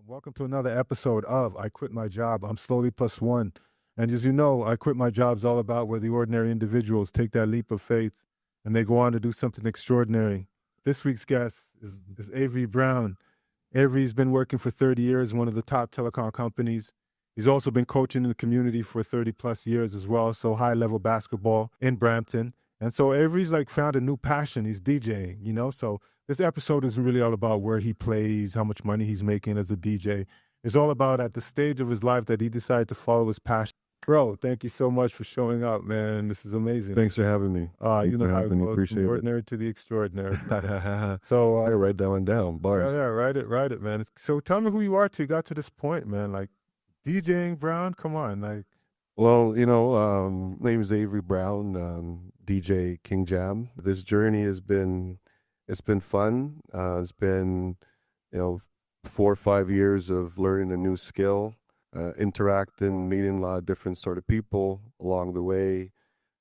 Welcome to another episode of I Quit My Job. I'm Slowly Plus One. And as you know, I Quit My Job is all about where the ordinary individuals take that leap of faith and they go on to do something extraordinary. This week's guest is Avery Brown. Avery's been working for 30 years in one of the top telecom companies. He's also been coaching in the community for 30 plus years as well, so high level basketball in Brampton. And so Avery's like found a new passion. He's DJing, so this episode isn't really all about where he plays, how much money he's making as a DJ. It's all about at the stage of his life that he decided to follow his passion. Bro, thank you so much for showing up, man. This is amazing. Thanks for having me. You know how it goes, Appreciate from it. ordinary to the extraordinary. I So, write that one down. Bars. yeah, write it, man. So tell me who you are till you got to this point, man. Like DJing Brown, come on, like. Well, name is Avery Brown, DJ King Jam. This journey it's been fun. It's been, 4 or 5 years of learning a new skill, interacting, meeting a lot of different sort of people along the way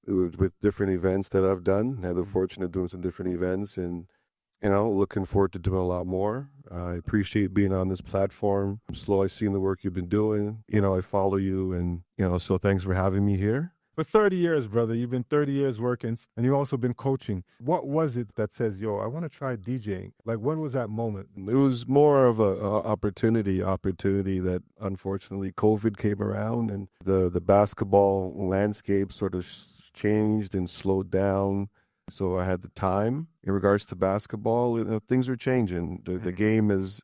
with different events that I've done. I had the fortune of doing some different events and, looking forward to doing a lot more. I appreciate being on this platform. I'm slowly seeing the work you've been doing. I follow you and, so thanks for having me here. For 30 years, brother, you've been 30 years working and you've also been coaching. What was it that says, yo, I want to try DJing? Like, when was that moment? It was more of a opportunity that unfortunately COVID came around and the basketball landscape sort of changed and slowed down. So I had the time in regards to basketball. Things are changing. The game is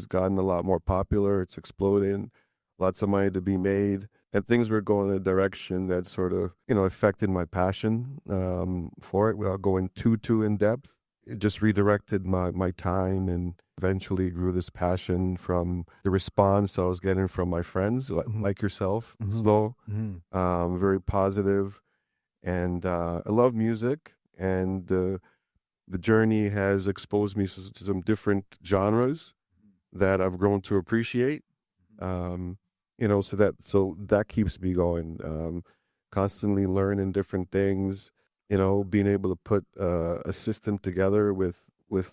gotten a lot more popular. It's exploding. Lots of money to be made. And things were going in a direction that sort of, affected my passion for it without going too in depth. It just redirected my time and eventually grew this passion from the response I was getting from my friends, like yourself, Slow, very positive. And I love music. And the journey has exposed me to some different genres that I've grown to appreciate. So that keeps me going. Constantly learning different things. Being able to put a system together with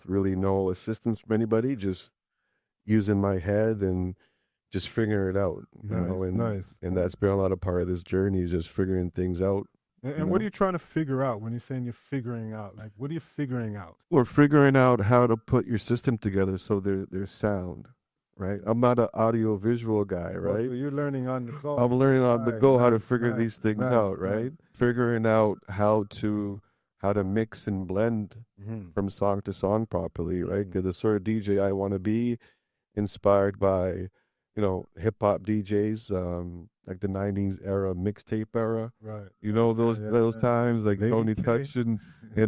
really no assistance from anybody, just using my head and just figuring it out. Nice. And that's been a lot of part of this journey, is just figuring things out. And what are you trying to figure out when you're saying you're figuring out? Like, what are you figuring out? We're figuring out how to put your system together so there's sound, right? I'm not an audio visual guy, right? So you're learning on the go. I'm learning on the go how to figure these things out, right? Figuring out how to mix and blend from song to song properly, right? Because the sort of DJ I want to be, inspired by, hip hop DJs, like the '90s era, mixtape era, right? Those times, like Tony Touch and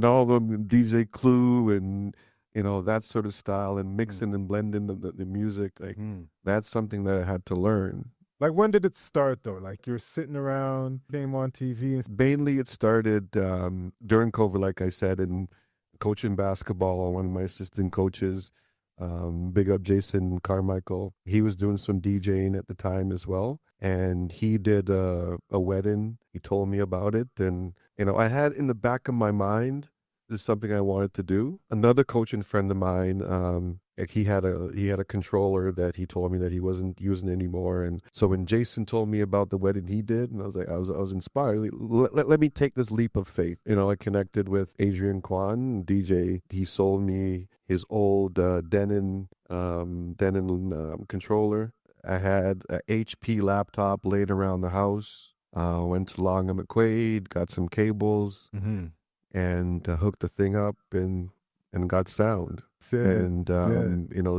all them, DJ Clue and that sort of style, and mixing and blending the music. Like that's something that I had to learn. Like, when did it start though? Like, you're sitting around, came on TV. Mainly, it started during COVID, like I said, and coaching basketball. One of my assistant coaches, big up Jason Carmichael, he was doing some DJing at the time as well, and he did a wedding. He told me about it, and I had in the back of my mind, this is something I wanted to do. Another coaching friend of mine, he had a controller that he told me that he wasn't using anymore, and so when Jason told me about the wedding he did, and I was like, I was inspired. Let me take this leap of faith. I connected with Adrian Kwan, DJ. He sold me his old Denon controller. I had a HP laptop laid around the house. Went to Long and McQuaid, got some cables, and hooked the thing up and got sound. And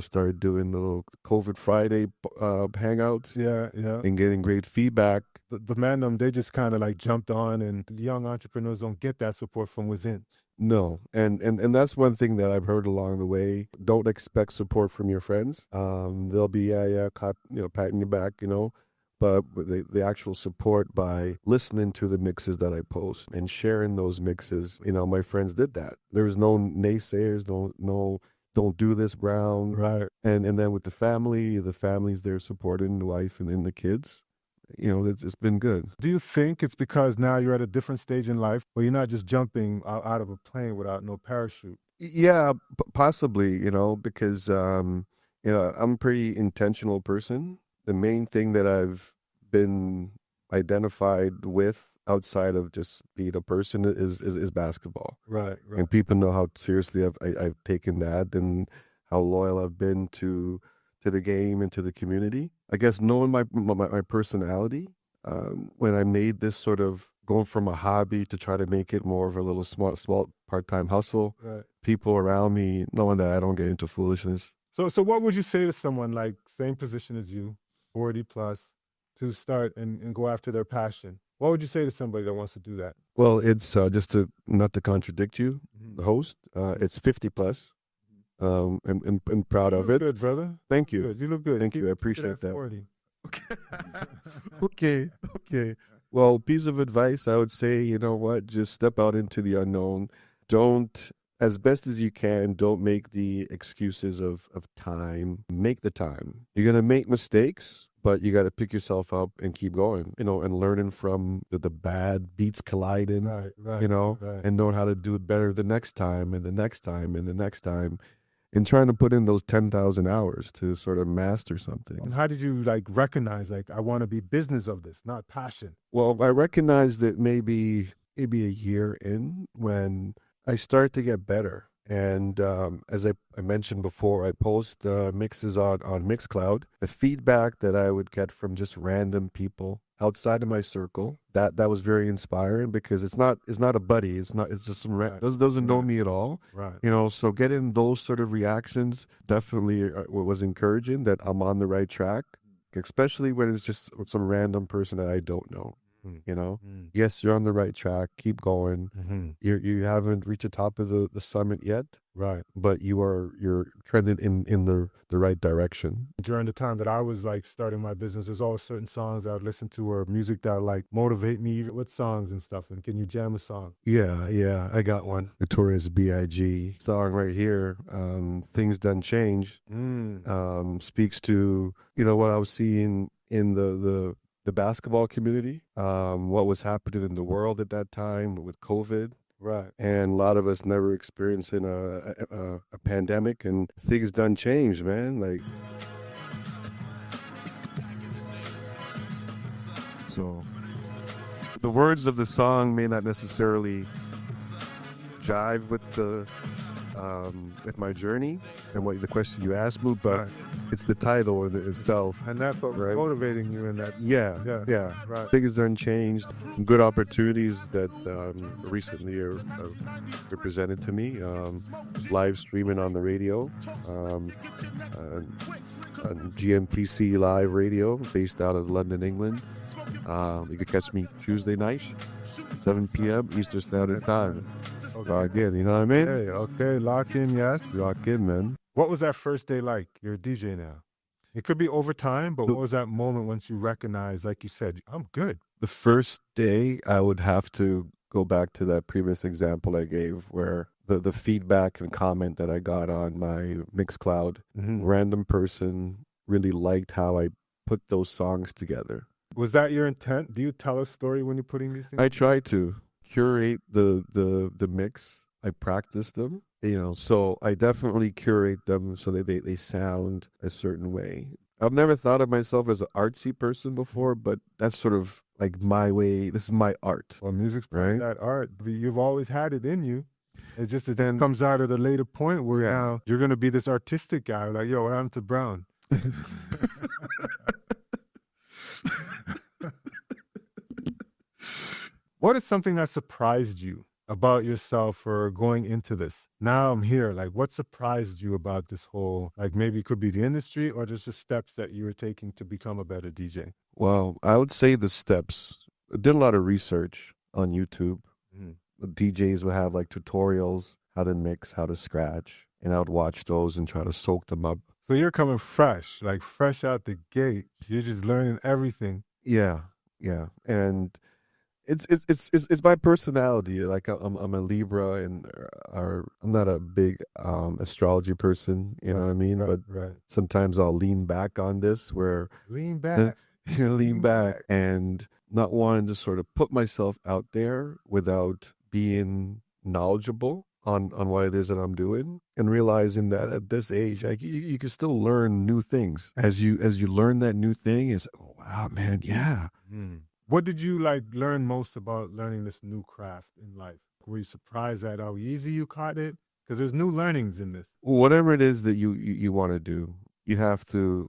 started doing little COVID Friday hangouts. Yeah. And getting great feedback. The man, they just kind of like jumped on, and the young entrepreneurs don't get that support from within. No, and that's one thing that I've heard along the way. Don't expect support from your friends. They'll be patting you back, but the actual support by listening to the mixes that I post and sharing those mixes. My friends did that. There was no naysayers, no don't do this, Brown. Right. And then with the family's there supporting the wife and the kids. It's been good. Do you think it's because now you're at a different stage in life where you're not just jumping out of a plane without no parachute? Yeah, possibly, because I'm a pretty intentional person. The main thing that I've been identified with outside of just being a person is basketball. Right, right. And people know how seriously I've taken that and how loyal I've been to the game and to the community. I guess knowing my personality, when I made this sort of going from a hobby to try to make it more of a little small part-time hustle, Right. people around me knowing that I don't get into foolishness. So what would you say to someone like same position as you, 40 plus, to start and go after their passion? What would you say to somebody that wants to do that? Well, it's just to not to contradict you, the host. It's 50 plus. And proud You of look it. good, brother. Thank you. Good. You look good. Thank Keep you. I it appreciate that. 40. Okay. Okay. Well, piece of advice I would say, you know what? Just step out into the unknown. Don't, as best as you can, don't make the excuses of time. Make the time. You're going to make mistakes, but you got to pick yourself up and keep going, and learning from the bad beats colliding, Right, right. Right. and knowing how to do it better the next time and the next time and the next time. And trying to put in those 10,000 hours to sort of master something. And how did you like recognize like I want to be business of this, not passion? Well, I recognized it maybe a year in when I start to get better. And as I mentioned before, I post mixes on Mixcloud. The feedback that I would get from just random people outside of my circle, that was very inspiring because it's not a buddy. It's just some Right. doesn't know Right. me at all. Right. So getting those sort of reactions definitely was encouraging that I'm on the right track, especially when it's just some random person that I don't know. Yes, you're on the right track. Keep going. Mm-hmm. You haven't reached the top of the summit yet, Right. but you're trending in the right direction. During the time that I was like starting my business, there's always certain songs I would listen to or music that like motivate me with songs and stuff. And can you jam a song? Yeah, I got one. Notorious B.I.G. song right here. Things Done Changed. Speaks to what I was seeing in the basketball community, what was happening in the world at that time with COVID. Right. And a lot of us never experiencing a pandemic, and things done changed, man. Like, so the words of the song may not necessarily jive with my journey and what the question you asked me, but Right. it's the title in itself. And that's what was motivating you in that. Yeah. Right. Things done changed. Good opportunities that recently are presented to me. Live streaming on the radio, on GMPC Live Radio, based out of London, England. You can catch me Tuesday night, 7 p.m. Eastern Standard Time. Lock in, you know what I mean? Hey, okay, lock in, yes. Lock in, man. What was that first day like? You're a DJ now. It could be over time, but what was that moment once you recognized, like you said, I'm good? The first day, I would have to go back to that previous example I gave where the feedback and comment that I got on my Mixcloud, random person really liked how I put those songs together. Was that your intent? Do you tell a story when you're putting these things? I try to curate the mix. I practice them, so I definitely curate them so that they sound a certain way. I've never thought of myself as an artsy person before, but that's sort of like my way. This is my art. Well, music's right? that art. You've always had it in you. It's just that then comes out at a later point where now you're going to be this artistic guy. Like, yo, what happened to Brown? What is something that surprised you about yourself or going into this? Now I'm here. Like, what surprised you about this whole, like maybe it could be the industry or just the steps that you were taking to become a better DJ? Well, I would say the steps. I did a lot of research on YouTube. The DJs would have like tutorials, how to mix, how to scratch, and I would watch those and try to soak them up. So you're coming fresh, like fresh out the gate. You're just learning everything. Yeah. And it's my personality. Like I'm a Libra, and I'm not a big astrology person. You know what I mean? But sometimes I'll lean back on this, where lean back, lean back, and not wanting to sort of put myself out there without being knowledgeable on what it is that I'm doing, and realizing that at this age, like you can still learn new things as you learn that new thing. Is, oh wow, man, yeah. Mm. What did you like learn most about learning this new craft in life? Were you surprised at how easy you caught it? Because there's new learnings in this. Whatever it is that you want to do, you have to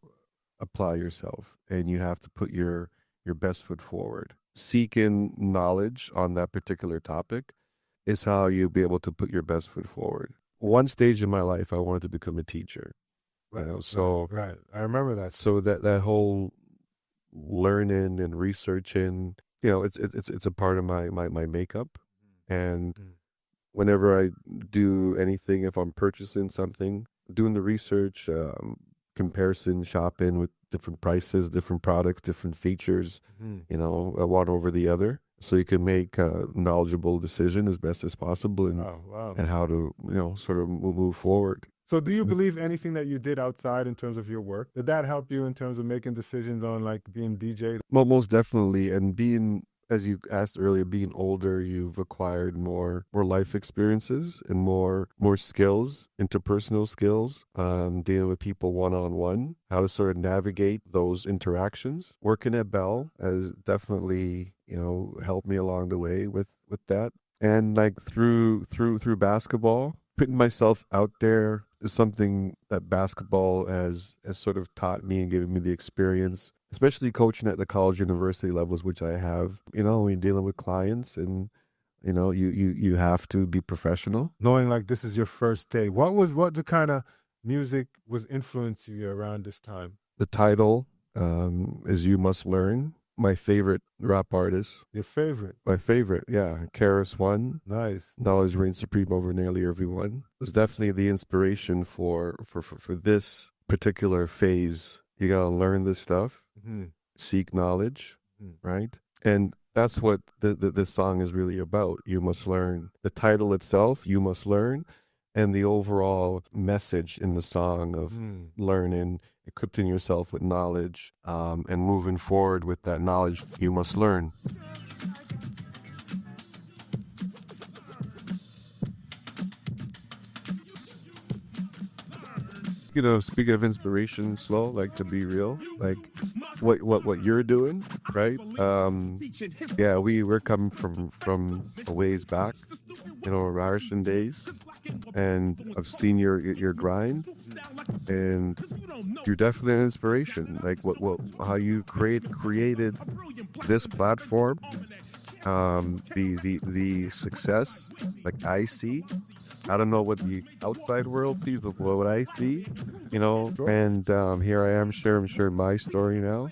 apply yourself, and you have to put your best foot forward. Seeking knowledge on that particular topic is how you'll be able to put your best foot forward. One stage in my life, I wanted to become a teacher. You know, so Right. I remember that. so that whole learning and researching, you know, it's a part of my makeup. And Mm. whenever I do anything, if I'm purchasing something, doing the research, comparison shopping with different prices, different products, different features, Mhm. you know, one over the other, so you can make a knowledgeable decision as best as possible, Wow, wow. and how to, you know, sort of move forward. So do you believe anything that you did outside in terms of your work? Did that help you in terms of making decisions on like being DJ? Well, most definitely, and being, as you asked earlier, being older, you've acquired more life experiences and more skills, interpersonal skills, dealing with people one on one, how to sort of navigate those interactions. Working at Bell has definitely, you know, helped me along the way with that. And like through basketball, putting myself out there is something that basketball has sort of taught me and given me the experience, especially coaching at the college university levels, which I have. You know, when you're dealing with clients, and you know, you have to be professional. Knowing like this is your first day, what the kind of music was influencing you around this time? The title is "You Must Learn." My favorite rap artist. Your favorite? My favorite, yeah. Karis One. Nice. Knowledge reigns supreme over nearly everyone. It's definitely the inspiration for this particular phase. You gotta learn this stuff, Mhm. seek knowledge, Mhm. right? And that's what this song is really about. You must learn. The title itself, "You Must Learn," and the overall message in the song of Mm. learning, equipping yourself with knowledge, and moving forward with that knowledge. You must learn. You know, speaking of inspiration, slow, like, to be real, like what you're doing, right? Yeah, we're coming from a ways back, you know, Ryerson days, and I've seen your grind, and you're definitely an inspiration. Like what how you created this platform, the success, like I see. I don't know what the outside world sees, but what I see, you know, and here I am sharing my story now.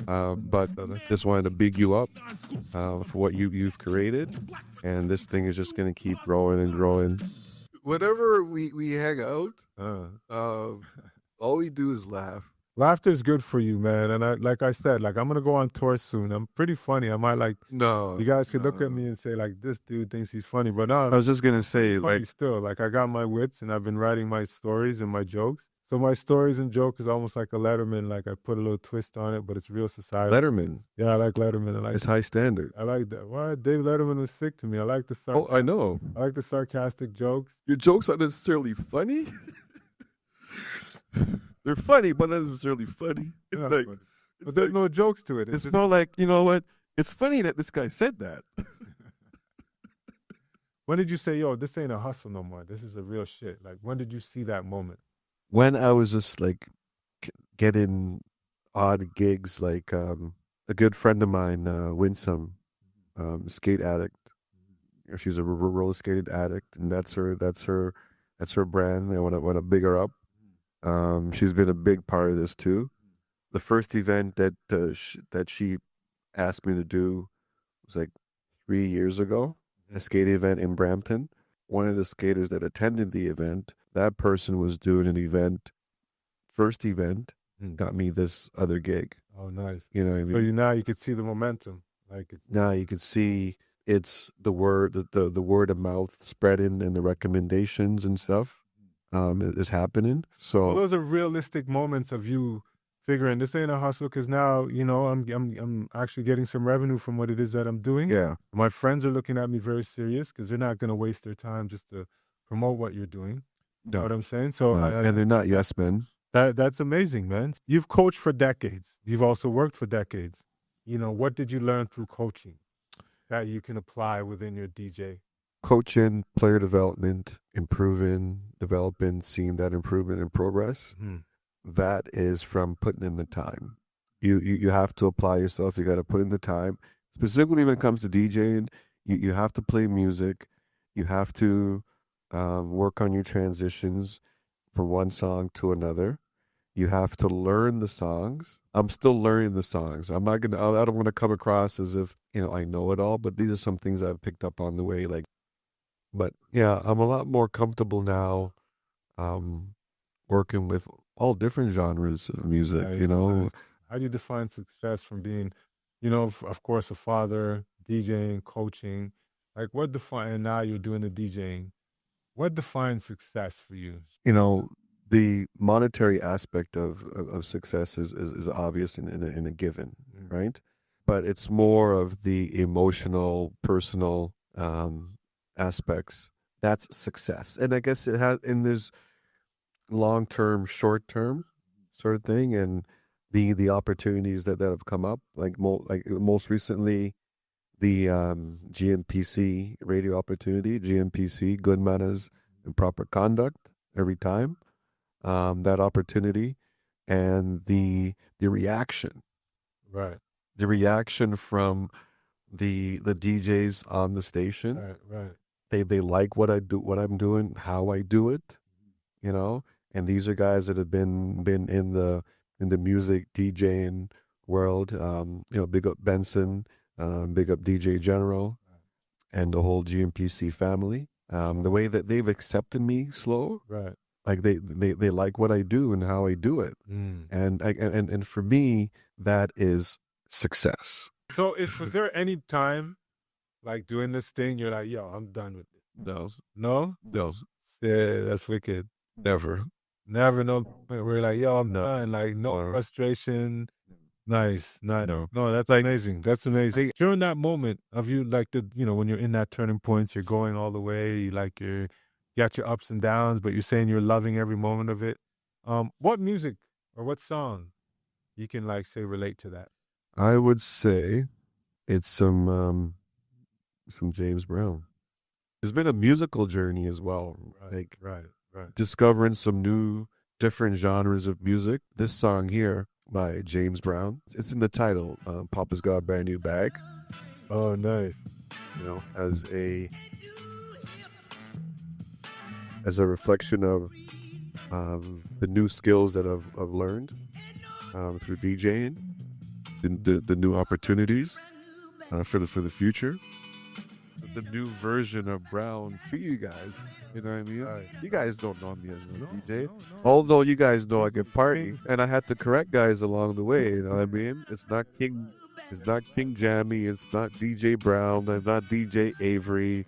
But just wanted to big you up for what you've created, and this thing is just gonna keep growing and growing. Whenever we hang out, all we do is laugh. Laughter is good for you, man. And like I said, like I'm gonna go on tour soon. I'm pretty funny. I might like No, you guys could look at no. me and say like this dude thinks he's funny, but no, I was just gonna say, funny like, still. Like I got my wits and I've been writing my stories and my jokes. So my stories and joke is almost like a Letterman. Like I put a little twist on it, but it's real society. Letterman Yeah, I like Letterman. is high standard. I like that. Why Dave Letterman was sick to me. I like the Oh, I know. I like the sarcastic jokes. Your jokes aren't necessarily funny. They're funny, but not necessarily funny. It's Yeah, like, but there's no jokes to it. it's just, more like, you know what? It's funny that this guy said that. when did you say, yo, this ain't a hustle no more? This is a real shit. Like when did you see that moment? When I was just like getting odd gigs, like a good friend of mine, Winsome, skate addict. She's a roller skating addict, and that's her brand. I want to big her up. She's been a big part of this too. The first event that she asked me to do was like 3 years ago, a skate event in Brampton. One of the skaters that attended the event, that person was doing an event, first event, got me this other gig. Oh, nice. You know what I So mean? you now you could see the momentum. Like it's Now you can see it's the word of mouth spreading, and the recommendations and stuff is happening. well, So those are realistic moments of you figuring this ain't a hustle because now you know I'm actually getting some revenue from what it is that I'm doing. yeah, My friends are looking at me very serious because they're not going to waste their time just to promote what you're doing. You know No, what I'm saying? So and they're not yes men. that's amazing, man. You've coached for decades. You've also worked for decades. You know, what did you learn through coaching that you can apply within your DJ? Coaching, player development, improving, developing, seeing that improvement and progress. Mhm. That is from putting in the time. You have to apply yourself. You got to put in the time. Specifically when it comes to DJing, you have to play music. You have to work on your transitions from one song to another. You have to learn the songs. I'm still learning the songs. I'm not gonna. I don't want to come across as if I know it all. But these are some things I've picked up on the way. But yeah, I'm a lot more comfortable now, working with all different genres of music. Nice, nice. How do you define success from being, of course, a father, DJing, coaching? Like, what define? And now you're doing the DJing. What defines success for you? The monetary aspect of success is obvious in a given, right? But it's more of the emotional, personal aspects. That's success, and I guess it has. And there's long term, short term sort of thing, and the opportunities that have come up, like most recently, the GMPC radio opportunity, GMPC, good manners and proper conduct every time. That opportunity and the reaction, Right, the reaction from the DJs on the station. right. They like what I do, what I'm doing, how I do it, And these are guys that have been in the music DJing world. Big up Benson, big up DJ General, and the whole GMPC family. The way that they've accepted me slow, Right. like they like what I do and how I do it, and for me that is success. So, was there any time, like doing this thing, you're like, yo, I'm done with it? No, No? no, Yeah, that's wicked. never. Never know. We're like, yo, I'm done. Like, no frustration. Nice. No. No, that's like amazing. That's amazing. During that moment of you, like when you're in that turning points, you're going all the way, you got your ups and downs, but you're saying you're loving every moment of it. What music or what song you can say relate to that? I would say it's some James Brown. It's been a musical journey as well, Right. discovering some new, different genres of music. This song here by James Brown, it's in the title, Papa's Got a Brand New Bag. Oh, nice. As a reflection of the new skills that I've learned through DJing, the new opportunities for the future. The new version of Brown for you guys. You know what I mean? You guys don't know me as a DJ. No. Although you guys know I can party. And I had to correct guys along the way, you know what I mean? It's not King Jammy, it's not DJ Brown, it's not DJ Avery.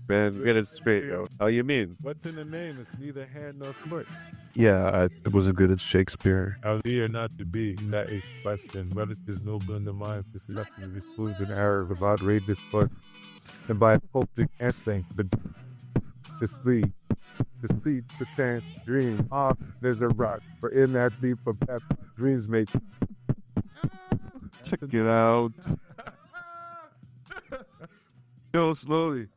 Man, get it straight, yo. How you mean? What's in the name? It's neither hand nor foot. Yeah, I wasn't good at Shakespeare. Are be or not to be? That is question. Whether it is noble in the mind, is left to be smooth and error without read this book. And by hope the essay, the sleep, the tent, dream. There's a rock, for in that deep of depth, dreams make. Check it out. Yo, slowly.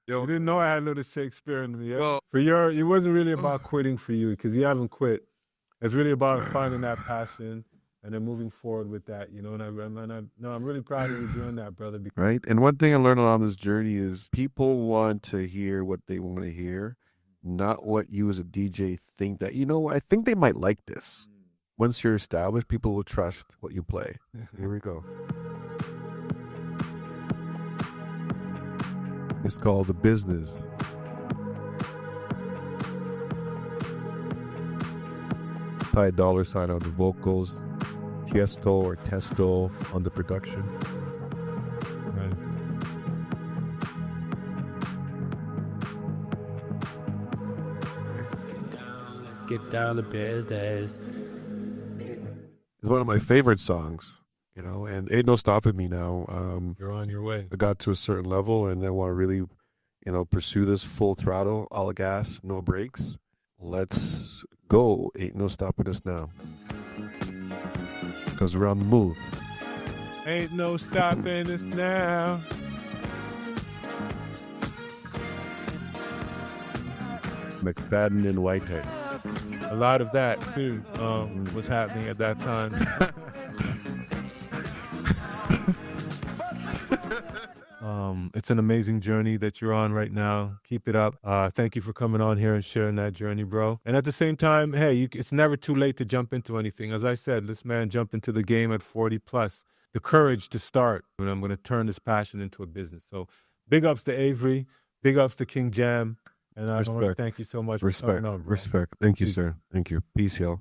Yo, you didn't know I had a little Shakespeare in me. Yeah? Well, it wasn't really about quitting for you because you haven't quit. It's really about finding that passion and then moving forward with that, And I'm really proud of you doing that, brother. Right. And one thing I learned along this journey is people want to hear what they want to hear, not what you as a DJ think that, I think they might like this. Once you're established, people will trust what you play. Here we go. It's called The Business. Ty Dollar Sign on the vocals, Tiesto or Testo on the production. Nice. Let's get down to business. It's one of my favorite songs, and ain't no stopping me now. You're on your way. I got to a certain level and I want to really, pursue this full throttle, all gas, no brakes. Let's go. Ain't no stopping us now. Because we're on the move. Ain't no stopping us now. McFadden and Whitehead. A lot of that too was happening at that time. It's an amazing journey that you're on right now. Keep it up. Thank you for coming on here and sharing that journey, bro. And at the same time, hey, it's never too late to jump into anything. As I said, this man jumped into the game at 40 plus. The courage to start, and I'm going to turn this passion into a business. So big ups to Avery. Big ups to King Jam. And I want to thank you so much for coming on, bro. Respect. Thank you, sir. Thank you. Peace, y'all.